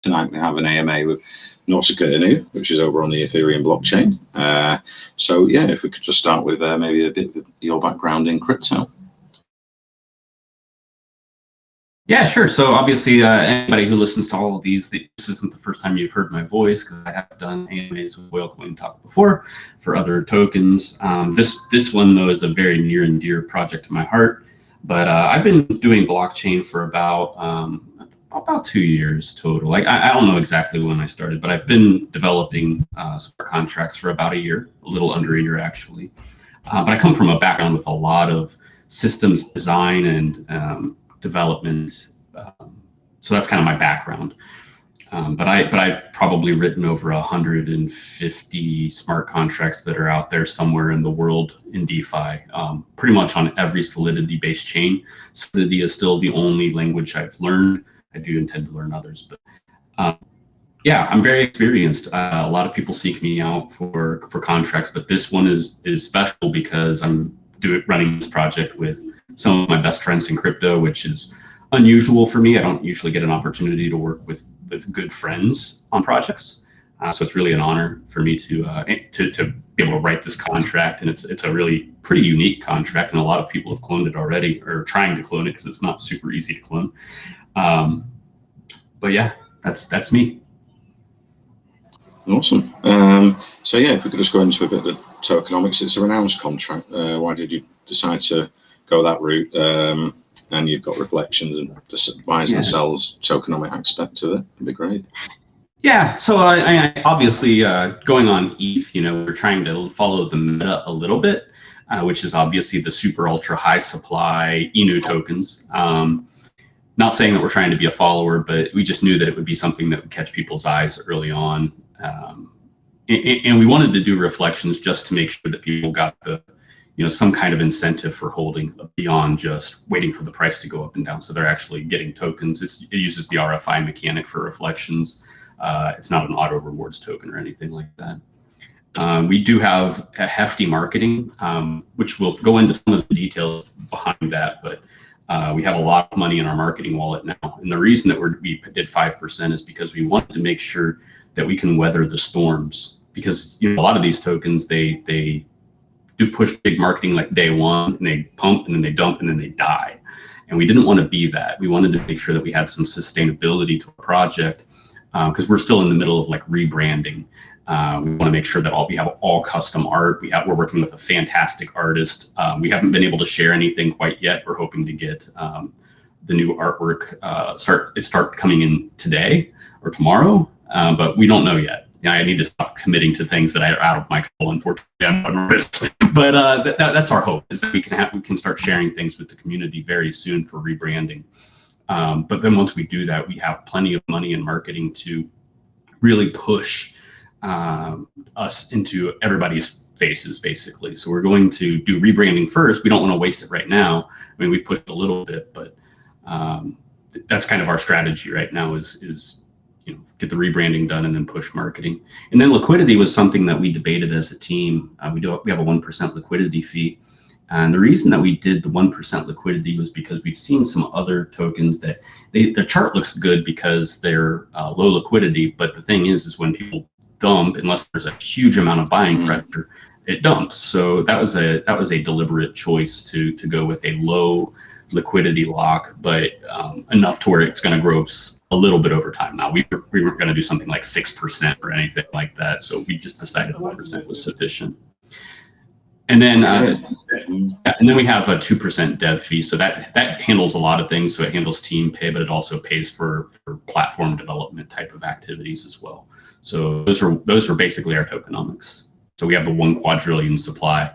tonight we have an AMA with Nausicaa, which is over on the Ethereum blockchain. So yeah, if we could just start with maybe a bit of your background in crypto. Yeah, sure. So obviously, anybody who listens to all of these, this isn't the first time you've heard my voice, because I have done AMAs with Whale Coin Talk before for other tokens. This one, though, is a very near and dear project to my heart. But I've been doing blockchain for about 2 years total. I don't know exactly when I started, but I've been developing smart contracts for about a year, a little under a year actually. But I come from a background with a lot of systems design and development, so that's kind of my background. But I've probably written over 150 smart contracts that are out there somewhere in the world in DeFi, pretty much on every Solidity-based chain. Solidity is still the only language I've learned. I do intend to learn others, but yeah, I'm very experienced. A lot of people seek me out for contracts, but this one is special because I'm running this project with some of my best friends in crypto, which is unusual for me. I don't usually get an opportunity to work with good friends on projects, so it's really an honor for me to be able to write this contract, and it's a really pretty unique contract, and a lot of people have cloned it already or trying to clone it because it's not super easy to clone. But yeah, that's me. Awesome. So yeah, if we could just go into a bit of the tokenomics. It's a renounced contract. Why did you decide to go that route? And you've got reflections and just buys and sells tokenomic aspect to it. It'd be great. Yeah, so I obviously going on ETH, we're trying to follow the meta a little bit, which is obviously the super ultra high supply INU tokens. Not saying that we're trying to be a follower, but we just knew that it would be something that would catch people's eyes early on. And we wanted to do reflections just to make sure that people got the, some kind of incentive for holding beyond just waiting for the price to go up and down. So they're actually getting tokens. It uses the RFI mechanic for reflections. It's not an auto rewards token or anything like that. We do have a hefty marketing, which we'll go into some of the details behind that, but we have a lot of money in our marketing wallet now. And the reason that we did 5% is because we wanted to make sure that we can weather the storms, because a lot of these tokens, they do push big marketing like day one, and they pump and then they dump and then they die. And we didn't want to be that. We wanted to make sure that we had some sustainability to a project, because we're still in the middle of rebranding. We want to make sure that we have all custom art. We're working with a fantastic artist. We haven't been able to share anything quite yet. We're hoping to get the new artwork start coming in today or tomorrow, but we don't know yet. I need to stop committing to things that are out of my control. Unfortunately, I'm on risk. But that's our hope, is that we can start sharing things with the community very soon for rebranding. But then once we do that, we have plenty of money in marketing to really push us into everybody's faces, basically. So we're going to do rebranding first. We don't want to waste it right now. I mean, we've pushed a little bit, but that's kind of our strategy right now, is get the rebranding done and then push marketing. And then liquidity was something that we debated as a team. We have a 1% liquidity fee. And the reason that we did the 1% liquidity was because we've seen some other tokens that the chart looks good because they're low liquidity. But the thing is when people dump, unless there's a huge amount of buying pressure, it dumps. So that was a deliberate choice to go with a low liquidity lock, but enough to where it's going to grow a little bit over time. Now we weren't going to do something like 6% or anything like that, so we just decided 1% was sufficient. And then we have a 2% dev fee, so that handles a lot of things. So it handles team pay, but it also pays for platform development type of activities as well. So those are basically our tokenomics. So we have the 1 quadrillion supply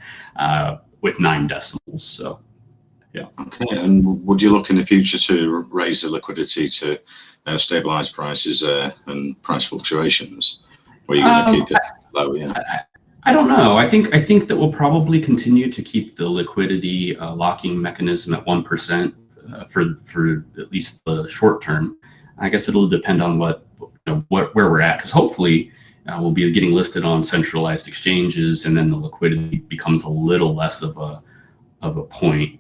with 9 decimals. So yeah. Okay. And would you look in the future to raise the liquidity to stabilize prices and price fluctuations? Or are you going to keep it low? Yeah. I don't know. I think that we'll probably continue to keep the liquidity locking mechanism at 1% for at least the short term. I guess it'll depend on where we're at, because hopefully we'll be getting listed on centralized exchanges, and then the liquidity becomes a little less of a point,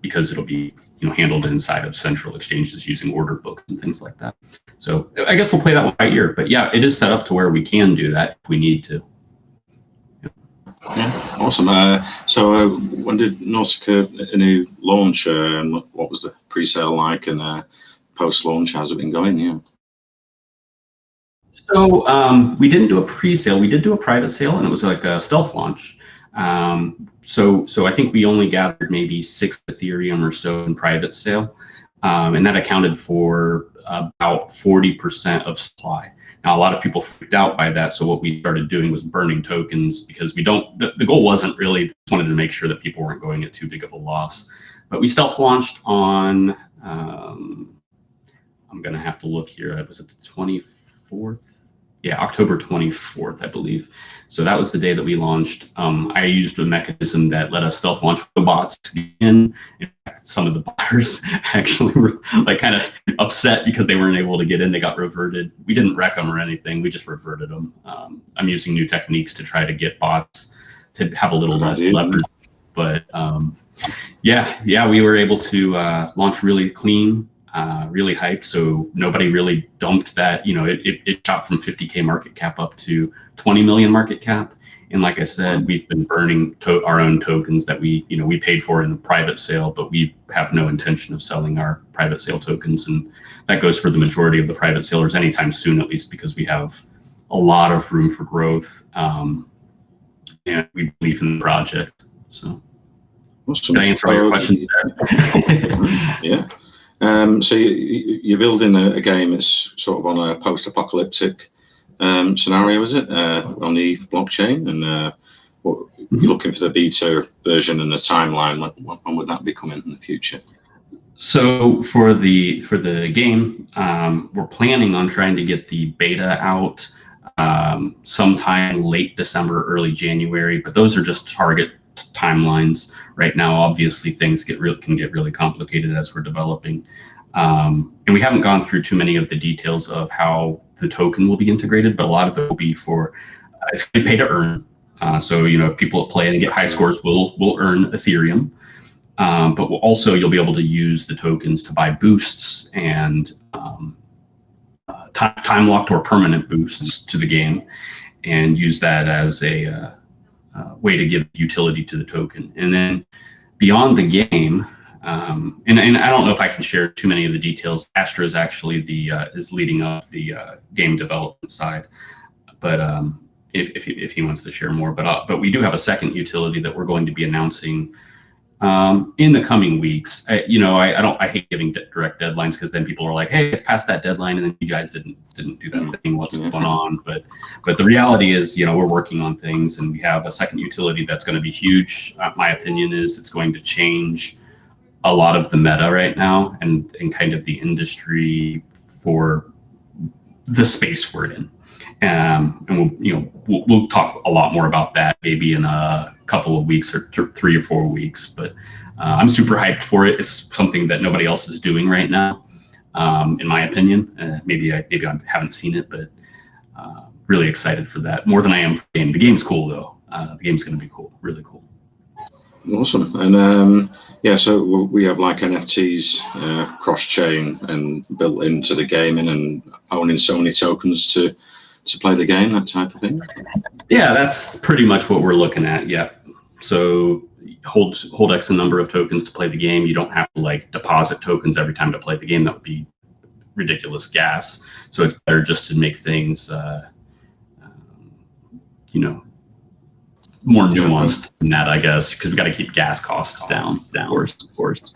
because it'll be handled inside of central exchanges using order books and things like that. So I guess we'll play that one by ear. But yeah, it is set up to where we can do that if we need to. Yeah, awesome. So when did Nausicaa launch, and what was the pre-sale like, and post-launch, how's it been going? Yeah. So we didn't do a pre-sale. We did do a private sale, and it was like a stealth launch. So I think we only gathered maybe 6 Ethereum or so in private sale, and that accounted for about 40% of supply. Now, a lot of people freaked out by that, so what we started doing was burning tokens, because the goal wasn't really, just wanted to make sure that people weren't going at too big of a loss. But we stealth launched on, I'm going to have to look here, was it the 24th? Yeah, October 24th, I believe. So that was the day that we launched. I used a mechanism that let us stealth launch the bots in. In fact, some of the buyers actually were like kind of upset because they weren't able to get in. They got reverted. We didn't wreck them or anything. We just reverted them. I'm using new techniques to try to get bots to have a little less leverage. But yeah, we were able to launch really clean. Really hyped, so nobody really dumped that. It shot from 50K market cap up to 20 million market cap. And like I said, we've been burning our own tokens that we paid for in the private sale, but we have no intention of selling our private sale tokens. And that goes for the majority of the private sellers anytime soon, at least, because we have a lot of room for growth. And we believe in the project. So awesome. Did I answer all your questions there? Yeah. So you're building a game that's sort of on a post-apocalyptic scenario, is it, on the blockchain? And you're looking for the beta version and the timeline. When would that be coming in the future? So for the game, we're planning on trying to get the beta out sometime late December, early January. But those are just target timelines right now. Obviously, things can get really complicated as we're developing, and we haven't gone through too many of the details of how the token will be integrated, but a lot of it will be for it's pay to earn. So if people play and get high scores, will earn Ethereum, but you'll be able to use the tokens to buy boosts and time locked or permanent boosts to the game, and use that as a way to give utility to the token. And then beyond the game, and I don't know if I can share too many of the details. Astra is actually is leading up the game development side, but if he wants to share more, but we do have a second utility that we're going to be announcing in the coming weeks. I hate giving direct deadlines, because then people are like, hey, it's past that deadline, and then you guys didn't do that thing. What's going on? But the reality is, we're working on things, and we have a second utility that's going to be huge. My opinion is it's going to change a lot of the meta right now, and kind of the industry for the space we're in. And we'll talk a lot more about that maybe in a couple of weeks or 3 or 4 weeks. But I'm super hyped for it. It's something that nobody else is doing right now, in my opinion. Maybe I haven't seen it, but really excited for that, more than I am for the game. The game's cool though. The game's going to be cool, really cool. Awesome. And so we have like NFTs, cross-chain, and built into the gaming, and owning so many tokens to play the game, that type of thing. Yeah, that's pretty much what we're looking at. Yeah. So hold X number of tokens to play the game. You don't have to deposit tokens every time to play the game. That would be ridiculous gas. So it's better just to make things, more nuanced than that, I guess, because we got to keep gas costs down. Of course.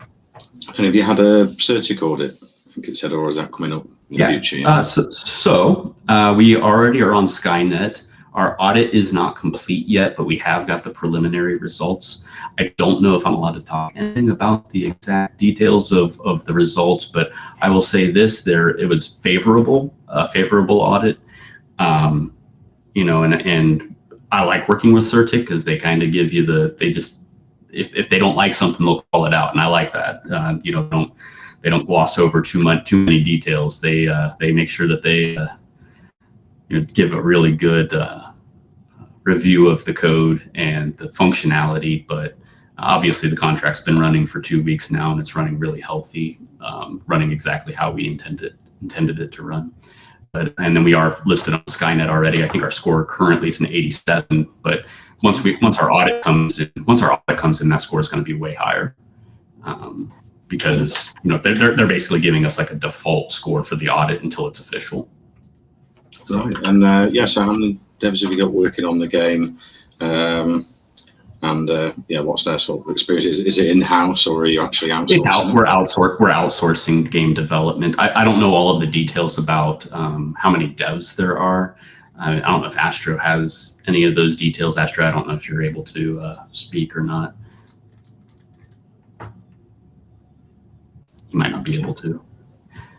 And have you had a Certic audit? I think it said, or is that coming up in the future? Yeah. So we already are on Skynet. Our audit is not complete yet, but we have got the preliminary results. I don't know if I'm allowed to talk anything about the exact details of the results, but I will say this: it was favorable audit. And I like working with Certic, because they kind of give you if they don't like something, they'll call it out, and I like that. They don't gloss over too many details. They make sure that they give a really good review of the code and the functionality, but Obviously, the contract's been running for 2 weeks now, and it's running really healthy, running exactly how we intended it to run. And then we are listed on Skynet already. I think our score currently is an 87, but once our audit comes in, that score is going to be way higher, because they're basically giving us like a default score for the audit until it's official. So, right. And so how many devs have you got working on the game? What's their sort of experience? Is it in-house, or are you actually outsourcing? We're outsourcing game development. I don't know all of the details about how many devs there are. I don't know if Astro has any of those details. Astro, I don't know if you're able to speak or not. You might not be able to.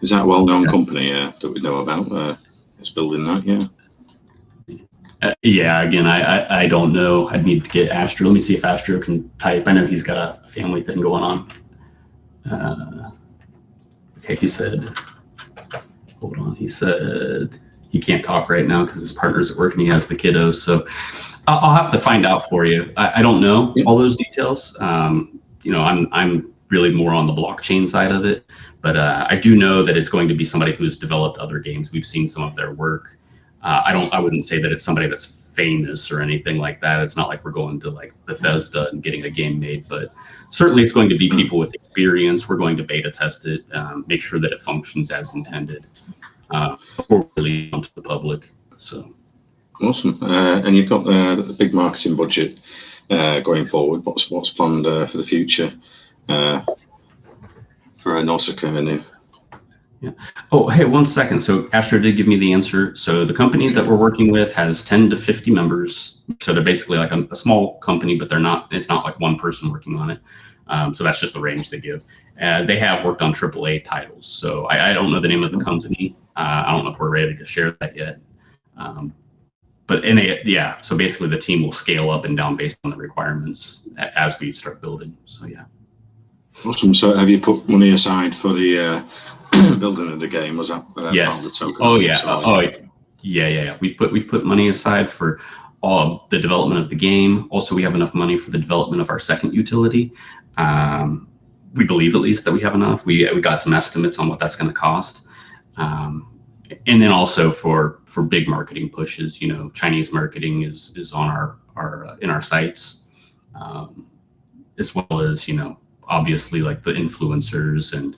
Is that a well-known company that we know about? It's building that, yeah. Again, I don't know. I'd need to get Astro. Let me see if Astro can type. I know he's got a family thing going on. Okay, he said, hold on. He said he can't talk right now because his partner's at work and he has the kiddos. So I'll have to find out for you. I don't know all those details. I'm really more on the blockchain side of it, but I do know that it's going to be somebody who's developed other games. We've seen some of their work. I wouldn't say that it's somebody that's famous or anything like that. It's not like we're going to like Bethesda and getting a game made, but certainly it's going to be people with experience. We're going to beta test it, make sure that it functions as intended before we release it to the public. So awesome. And you've got a big marketing budget going forward. What's planned for the future for Nausicaa? Yeah. Oh, hey, 1 second. So Astro did give me the answer. So the company that we're working with has 10 to 50 members. So they're basically like a small company, but it's not like one person working on it. So that's just the range they give. They have worked on AAA titles. So I don't know the name of the company. I don't know if we're ready to share that yet. So basically the team will scale up and down based on the requirements as we start building. So yeah. Awesome. So have you put money aside for the building of the game? Was that yes. Part of the token? Yeah. We've put money aside for all the development of the game. Also, we have enough money for the development of our second utility. We believe at least that we have enough. We got some estimates on what that's going to cost, and then also for big marketing pushes. Chinese marketing is on our in our sites, as well as obviously like the influencers and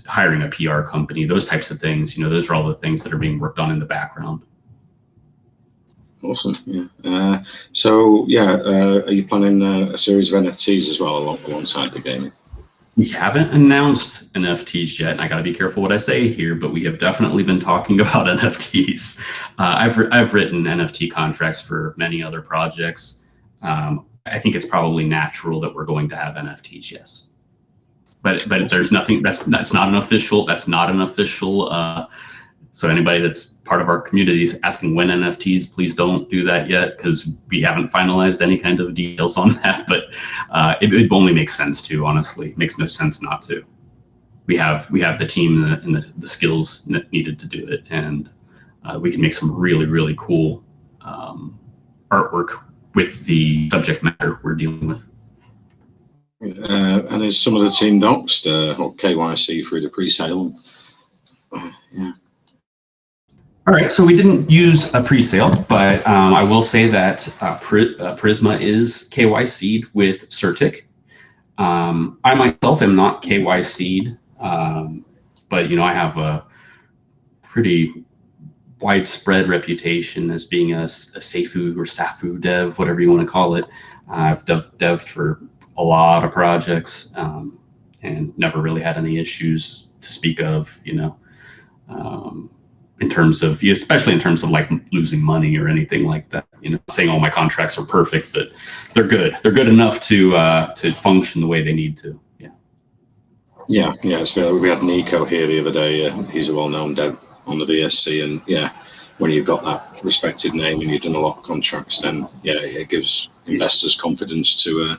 hiring a PR company, those types of things. Those are all the things that are being worked on in the background. Awesome. Yeah. Are you planning a series of NFTs as well alongside the game? We haven't announced NFTs yet, and I got to be careful what I say here, but we have definitely been talking about NFTs. I've written NFT contracts for many other projects. I think it's probably natural that we're going to have NFTs, yes. But there's nothing that's not an official. So anybody that's part of our community is asking when NFTs, please don't do that yet, because we haven't finalized any kind of details on that. But it only makes sense to, honestly. It makes no sense not to. We have the team and the skills needed to do it, and we can make some really, really cool artwork with the subject matter we're dealing with. And is some of the team doxed or KYC through the pre-sale? Yeah. All right, so we didn't use a pre-sale, but I will say that Prisma is KYC'd with Certic. I myself am not KYC'd, but I have a pretty widespread reputation as being a Seifu or Safu dev, whatever you want to call it. I've dev'd for a lot of projects and never really had any issues to speak of, especially in terms of like losing money or anything like that. Saying all my contracts are perfect, but they're good. They're good enough to function the way they need to. Yeah. So we had Nico here the other day. He's a well-known dev on the BSC, and when you've got that respected name and you've done a lot of contracts, then it gives investors confidence to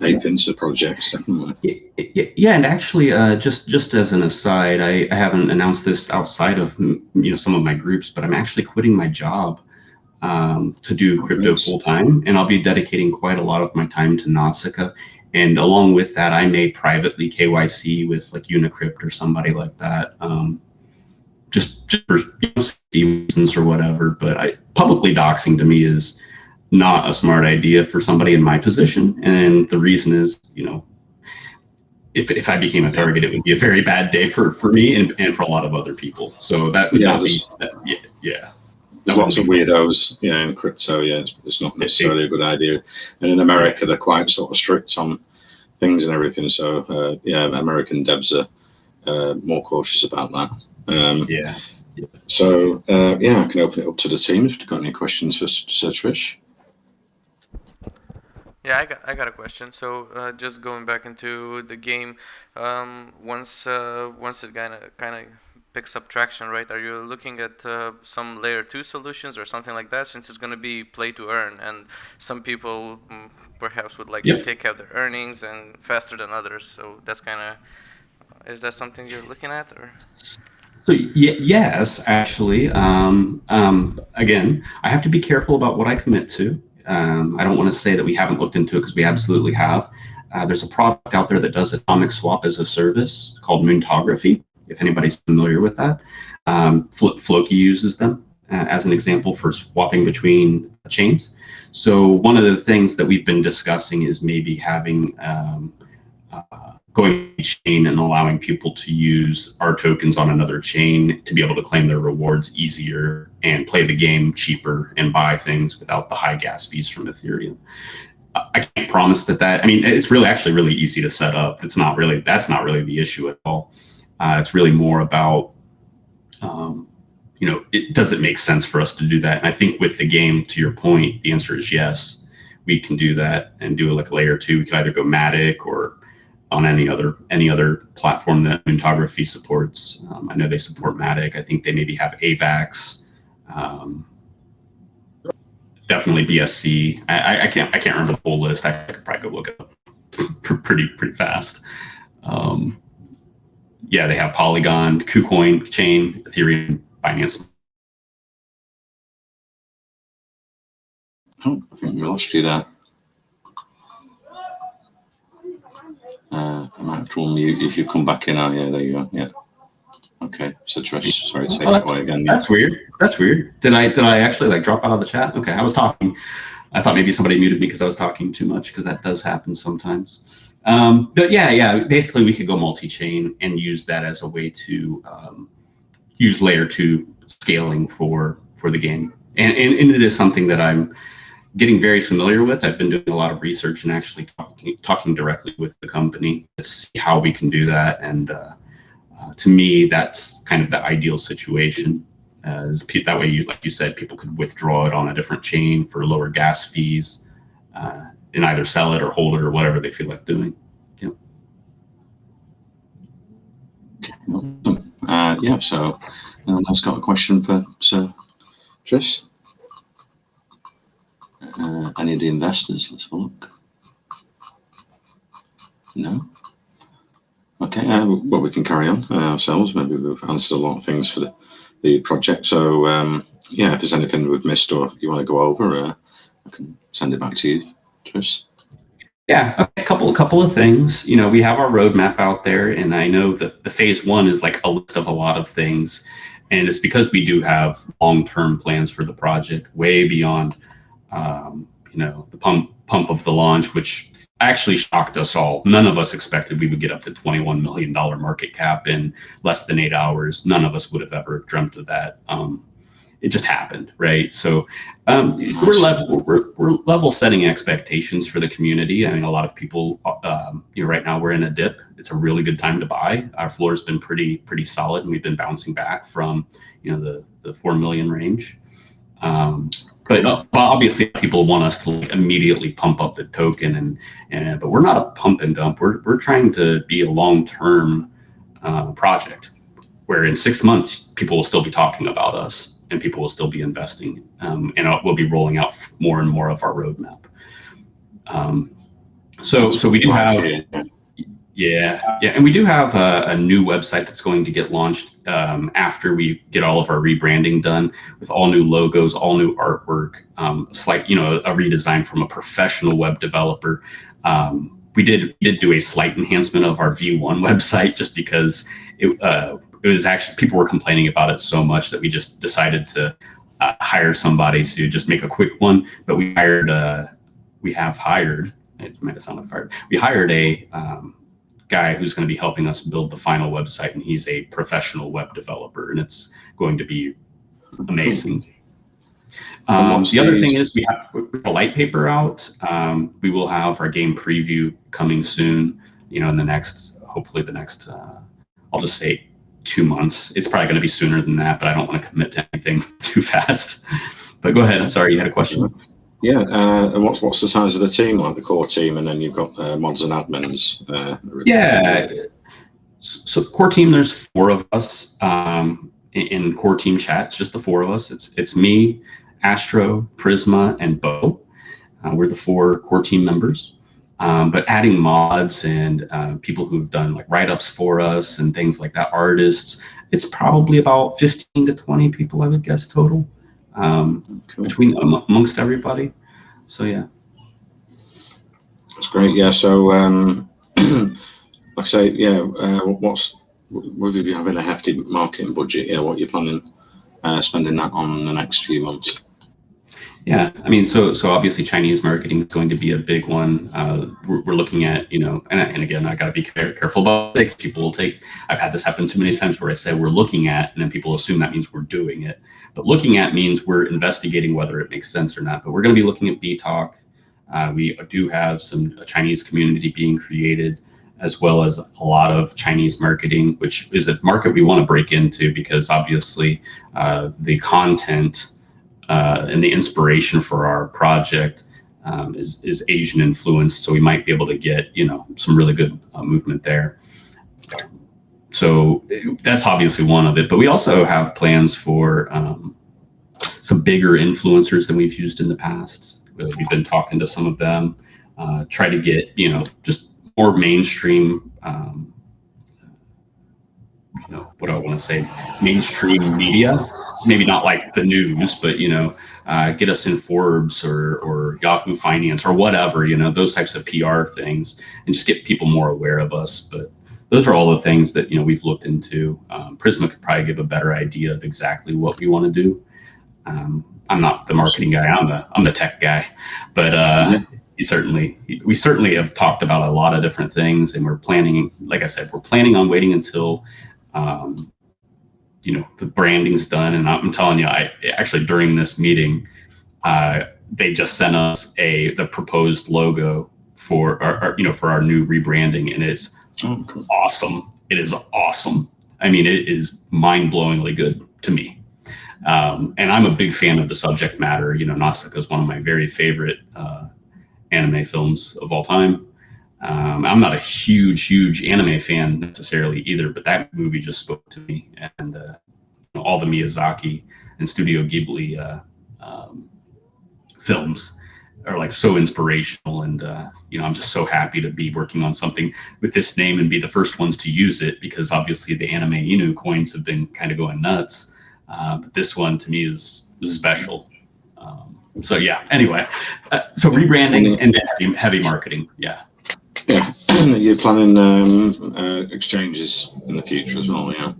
ape into projects. Definitely. Yeah, and actually, just as an aside, I haven't announced this outside of some of my groups, but I'm actually quitting my job to do crypto full time, and I'll be dedicating quite a lot of my time to Nausicaa. And along with that, I may privately KYC with like Unicrypt or somebody like that, just for safety reasons or whatever. But publicly doxing to me is not a smart idea for somebody in my position, and the reason is, if I became a target, it would be a very bad day for me and for a lot of other people. So that would not be yeah. There's lots of weirdos, in crypto. Yeah, it's not necessarily a good idea. And in America, they're quite sort of strict on things and everything. So American devs are more cautious about that. So I can open it up to the team if you've got any questions for Sir Trish. Yeah, I got a question. So just going back into the game, once it kind of picks up traction, right? Are you looking at some layer 2 solutions or something like that, since it's going to be play to earn, and some people perhaps would like to take out their earnings and faster than others? So that's kind of, is that something you're looking at, or? So yes, actually. Again, I have to be careful about what I commit to. I don't want to say that we haven't looked into it, because we absolutely have. There's a product out there that does atomic swap as a service called Moontography, if anybody's familiar with that. Floki uses them as an example for swapping between chains. So one of the things that we've been discussing is maybe having going chain and allowing people to use our tokens on another chain to be able to claim their rewards easier and play the game cheaper and buy things without the high gas fees from Ethereum. I can't promise that. I mean, it's actually really easy to set up. That's not really the issue at all. It's really more about, does it make sense for us to do that? And I think with the game, to your point, the answer is yes. We can do that and do like a layer 2. We can either go Matic or on any other platform that Moontography supports. I know they support Matic. I think they maybe have AVAX. Definitely BSC. I can't remember the whole list. I could probably go look it up pretty fast. They have Polygon, KuCoin chain, Ethereum, Binance. Oh, I think we lost you there. I might have to unmute if you come back in. Oh, yeah, there you go. Yeah. Okay. So Trish, sorry, take it away again. That's weird. Did I actually like drop out of the chat? Okay, I was talking. I thought maybe somebody muted me because I was talking too much, because that does happen sometimes. But basically we could go multi-chain and use that as a way to use layer 2 scaling for the game. And it is something that I'm getting very familiar with. I've been doing a lot of research and actually talking directly with the company to see how we can do that. And to me, that's kind of the ideal situation. That way, like you said, people could withdraw it on a different chain for lower gas fees, and either sell it or hold it or whatever they feel like doing. So let's got a question for Sir Trish. Any of the investors? Let's have a look. No? Okay, well, we can carry on ourselves. Maybe we've answered a lot of things for the project. So, if there's anything we've missed or you want to go over, I can send it back to you, Trish. Yeah, a couple of things. We have our roadmap out there, and I know that the phase 1 is like a list of a lot of things, and it's because we do have long-term plans for the project, way beyond the pump of the launch, which actually shocked us all. None of us expected we would get up to $21 million market cap in less than 8 hours. None of us would have ever dreamt of that. It just happened, right? So we're level setting expectations for the community. I mean, a lot of people, right now we're in a dip. It's a really good time to buy. Our floor has been pretty solid, and we've been bouncing back from the 4 million range. But obviously, people want us to immediately pump up the token, but we're not a pump and dump. We're trying to be a long-term project, where in 6 months people will still be talking about us, and people will still be investing, and we'll be rolling out more and more of our roadmap. So we do have. Yeah, yeah, and we do have a new website that's going to get launched after we get all of our rebranding done, with all new logos, all new artwork, slight, a redesign from a professional web developer. We did do a slight enhancement of our V1 website, just because it was actually, people were complaining about it so much that we just decided to hire somebody to just make a quick one. But we have hired. It might have sounded fired. We hired a guy who's going to be helping us build the final website, and he's a professional web developer, and it's going to be amazing. The other thing is we have a light paper out. We will have our game preview coming soon, in the next, hopefully the next, I'll just say 2 months. It's probably going to be sooner than that, but I don't want to commit to anything too fast. But go ahead. I'm sorry, you had a question. Yeah, and what's the size of the team, like the core team, and then you've got mods and admins? Yeah, so core team, there's 4 of us in core team chat. It's just the 4 of us. It's me, Astro, Prisma, and Bo. We're the 4 core team members. But adding mods and people who've done like write-ups for us and things like that, artists, it's probably about 15 to 20 people, I would guess, total. Cool. Amongst everybody. So yeah, that's great. Yeah, so like I say, yeah, will you be having a hefty marketing budget? Yeah, what you're planning spending that on the next few months? Yeah, I mean, so obviously Chinese marketing is going to be a big one. We're looking at, and again, I got to be careful about it. People will I've had this happen too many times where I say we're looking at, and then people assume that means we're doing it. But looking at means we're investigating whether it makes sense or not. But we're going to be looking at BTalk. We do have a Chinese community being created, as well as a lot of Chinese marketing, which is a market we want to break into, because obviously the content and the inspiration for our project is Asian influenced, so we might be able to get some really good movement there. So that's obviously one of it, but we also have plans for some bigger influencers than we've used in the past. We've been talking to some of them, try to get just more mainstream. What do I want to say? Mainstream media. Maybe not like the news, but get us in Forbes or Yahoo Finance or whatever, those types of PR things, and just get people more aware of us. But those are all the things that we've looked into. Prisma could probably give a better idea of exactly what we want to do. I'm not the marketing guy. I'm the tech guy, but we certainly have talked about a lot of different things, and we're planning. Like I said, we're planning on waiting until the branding's done. And I'm telling you, I actually, during this meeting, they just sent us the proposed logo for our new rebranding, and it's awesome. It is awesome. I mean, it is mind-blowingly good to me. And I'm a big fan of the subject matter. Nausicaa is one of my very favorite anime films of all time. I'm not a huge anime fan necessarily either, but that movie just spoke to me, and all the Miyazaki and Studio Ghibli films are like so inspirational, and I'm just so happy to be working on something with this name and be the first ones to use it, because obviously the anime Inu coins have been kind of going nuts, but this one to me is special. So yeah, anyway, so rebranding and heavy marketing. Yeah. You're planning exchanges in the future as well, yeah?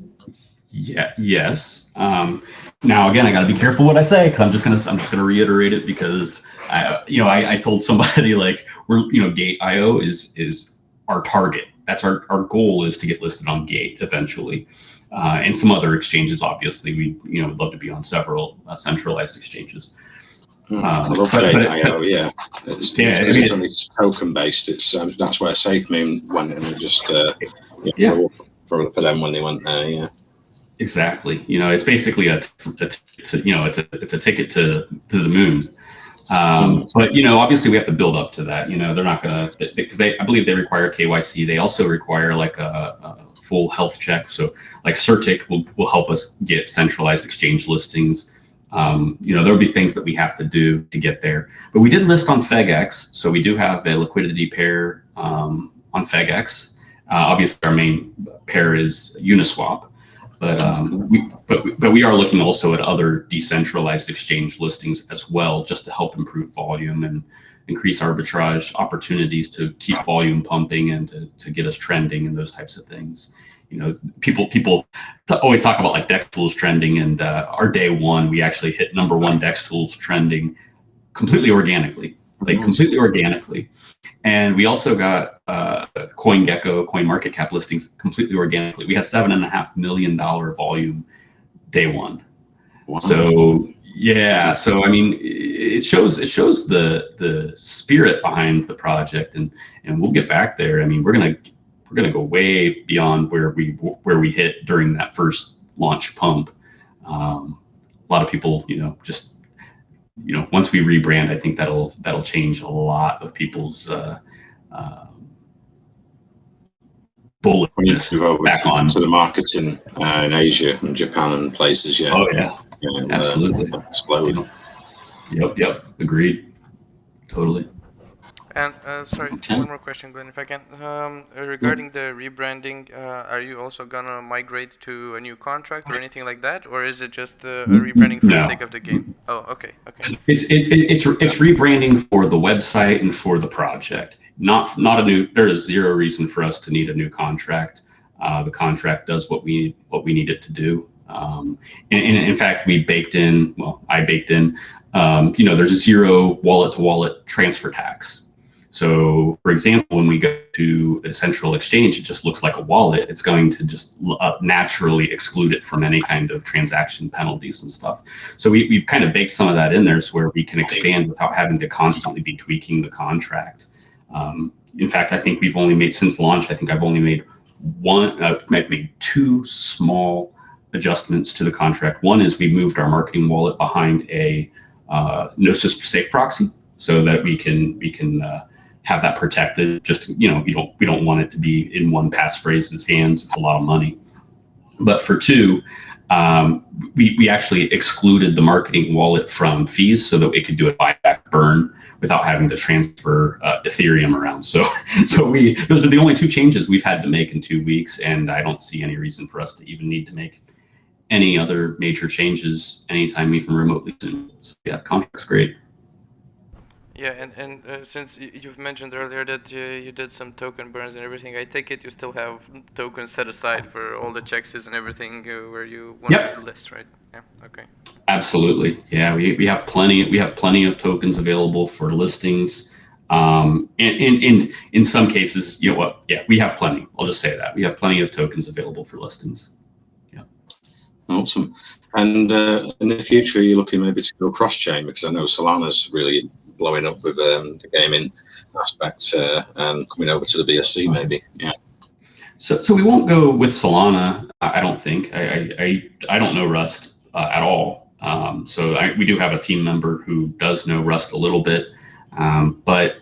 Yeah. Yes. Now again, I got to be careful what I say, because I'm just gonna reiterate it, because I told somebody, like, Gate.io is our target. That's our goal, is to get listed on Gate eventually, and some other exchanges. Obviously, we would love to be on several centralized exchanges. I love Gate.io, yeah. It's only token based. It's that's where SafeMoon went, and just for them when they went there, yeah. They it's basically it's a ticket to the moon. But obviously we have to build up to that. They're not gonna, because I believe they require KYC. They also require like a full health check. So like Certic will help us get centralized exchange listings. There'll be things that we have to do to get there. But we did list on FegX, so we do have a liquidity pair on FegX. Obviously, our main pair is Uniswap, but we are looking also at other decentralized exchange listings as well, just to help improve volume and increase arbitrage opportunities to keep volume pumping and to get us trending and those types of things. You know, people always talk about like DEX tools trending, and our day one we actually hit #1 DEX tools trending completely organically, completely organically. And we also got CoinGecko, CoinMarketCap listings completely organically. We had $7.5 million volume day one. Wow. So yeah, so I mean, it shows the spirit behind the project, and we'll get back there. I mean, we're gonna go way beyond where we hit during that first launch pump. A lot of people, once we rebrand, I think that'll change a lot of people's bullishness back on to the markets in Asia and Japan and places. Yeah. Oh yeah. Absolutely. Explode. Yep. Agreed. Totally. And sorry, one more question, Glenn, if I can. Regarding the rebranding, are you also gonna migrate to a new contract or anything like that, or is it just a rebranding for the sake of the game? Oh, okay. It's rebranding for the website and for the project. Not a new. There is zero reason for us to need a new contract. The contract does what we need it to do. And in fact, I baked in. There's a zero wallet to wallet transfer tax. So, for example, when we go to a central exchange, it just looks like a wallet. It's going to just naturally exclude it from any kind of transaction penalties and stuff. So we've kind of baked some of that in there, so where we can expand without having to constantly be tweaking the contract. In fact, I think since launch, I've only made two small adjustments to the contract. One is we moved our marketing wallet behind a Gnosis safe proxy, so that we can have that protected. Just, we don't want it to be in one passphrase's hands. It's a lot of money. But for two, we actually excluded the marketing wallet from fees so that we could do a buyback burn without having to transfer Ethereum around. So those are the only two changes we've had to make in 2 weeks, and I don't see any reason for us to even need to make any other major changes anytime, even remotely soon. So yeah, the contract's great. Yeah, and since you've mentioned earlier that you did some token burns and everything, I take it you still have tokens set aside for all the checks and everything where you want to list, right? Yeah. Okay. Absolutely. Yeah, we have plenty of tokens available for listings. And in some cases, we have plenty. I'll just say that we have plenty of tokens available for listings. Yeah. Awesome. And in the future, are you looking maybe to go cross-chain? Because I know Solana's really blowing up with the gaming aspect and coming over to the BSC maybe. Yeah. So we won't go with Solana. I don't think. I don't know Rust at all. So we do have a team member who does know Rust a little bit, but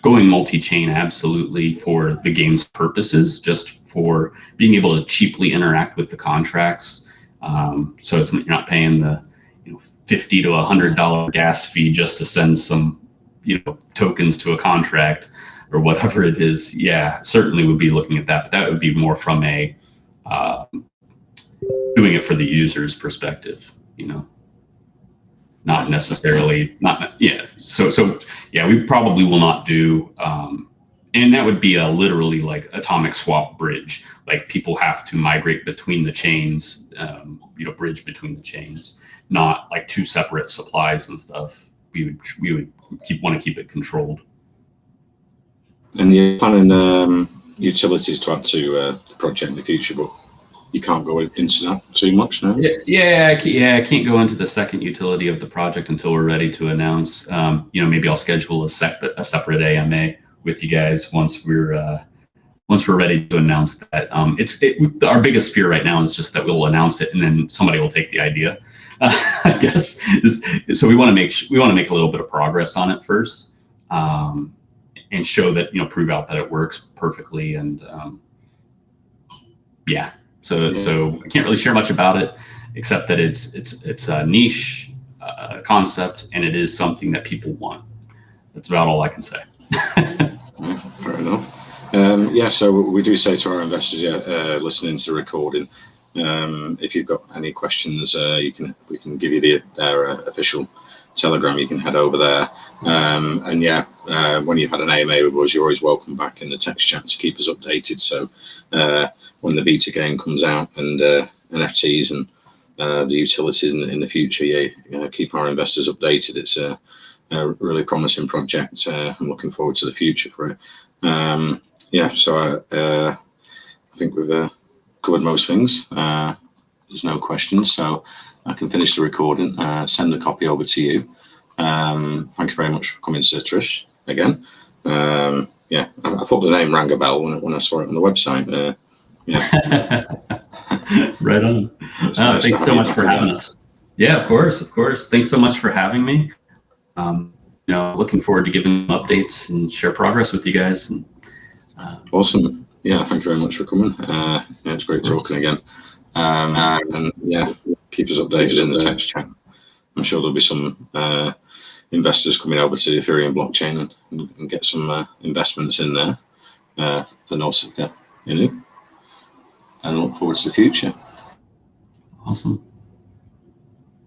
going multi-chain absolutely for the game's purposes, just for being able to cheaply interact with the contracts. So you're not paying the $50 to $100 gas fee just to send some tokens to a contract or whatever it is. Yeah, certainly would be looking at that, but that would be more from a doing it for the user's perspective, not necessarily So yeah, we probably will not do and that would be literally like atomic swap bridge. Like people have to migrate between the chains, bridge between the chains, not like two separate supplies and stuff. We would want to keep it controlled. And you're planning utilities to add to the project in the future, but you can't go into that too much now. Yeah, I can't go into the second utility of the project until we're ready to announce. Maybe I'll schedule a separate AMA with you guys once we're ready to announce that. Our biggest fear right now is just that we'll announce it and then somebody will take the idea. I guess so. We want to make a little bit of progress on it first, and show that prove out that it works perfectly. And so I can't really share much about it, except that it's a niche concept and it is something that people want. That's about all I can say. Fair enough. Yeah, so we do say to our investors, listening to the recording, if you've got any questions, we can give you their official Telegram. You can head over there, and when you've had an AMA with us, you're always welcome back in the text chat to keep us updated. So when the beta game comes out and NFTs and the utilities in the future, keep our investors updated. It's a really promising project. I'm looking forward to the future for it. So I think we've covered most things. There's no questions, so I can finish the recording, send a copy over to you. Thank you very much for coming, Sir Trish, again. I thought the name rang a bell when I saw it on the website. Right on. Nice thanks so much for having us. Yeah, of course. Thanks so much for having me. Looking forward to giving updates and share progress with you guys. And, awesome. Yeah, thank you very much for coming. It's great talking again. Keep us updated in the text chat. I'm sure there'll be some investors coming over to the Ethereum blockchain and get some investments in there for Nausicaa, and look forward to the future. Awesome.